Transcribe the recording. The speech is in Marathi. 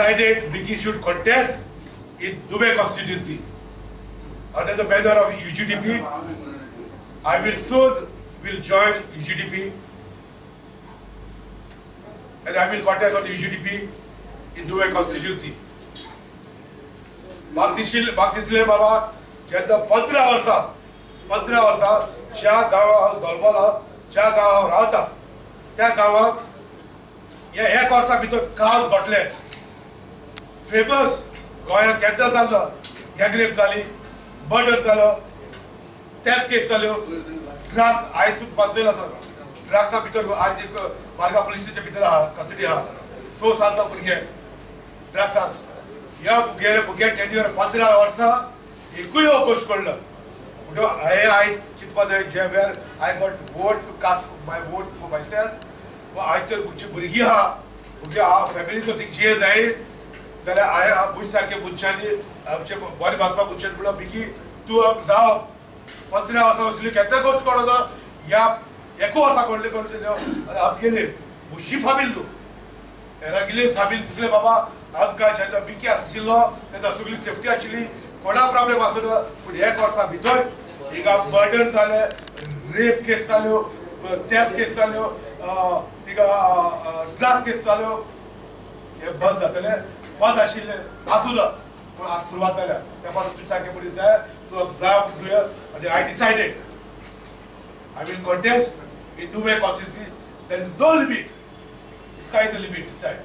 decided Vicky should contest in Dubai constituency under the banner of UGDP. I will soon join UGDP and I will contest on UGDP in Dubai constituency. Magdishile Baba, जेन्ना 15 वर्सां ज्या गांवांत जल्मला, ज्या गांवांत रावता, त्या गांवांत ह्या 1 वर्सा भितर काळ घडले. फेमस गोंयांत केन्ना जाल्लो, गँगरेप जाली, मर्डर जालो, थेफ्ट केस जाल्यो, ड्रग्स आयज पासलेलो आसा. ड्रग्सा भितर आज एक मार्गा पुलीस स्टेशन भितर आहा, कस्टडी आहा, 6 सालचा भुरगे ड्रग्साक. ह्या भुरग्या टेन्युअर 15 वर्सां एकूय गोश्ट घडलो. म्हणून हांवें आयज चिंतपा जाय जे वेर I got vote to cast my vote for myself. आयज तर जी भुरगीं आहा, भुरगीं आहा फॅमिली जर तिका जिये जाय जाल्यार हांवें भुज सारके मनशांनी आमचे बरें भागपा मनशांनी म्हणून भिकी तूं आमकां जाव 15 वर्सां वचली केन्ना गोश्ट घडोना. ह्या 1 वर्सा घडले आमगेले बुशी फामील तूं गेले फामील दिसले बाबा आमकां जेन्ना बिकी आशिल्लो तेन्ना सगळी सेफ्टी आशिल्ली, कोणा प्रॉब्लेम आसलो. पूण 1 वर्सा भितर हिंगा मर्डर जाले, रेप केस जाल्यो, थेफ्ट केस जाल्यो, तिका ड्रग केस जाल्यो. हे बंद जातले, बंद आशिल्ले आसूना पूण आज सुरवात जाल्या. त्या पासून तुजे सारके मनीस जाय, तूं जाय घेवया. आनी I decided I will contest in Dubai constituency. There is no limit. The sky is the limit this time.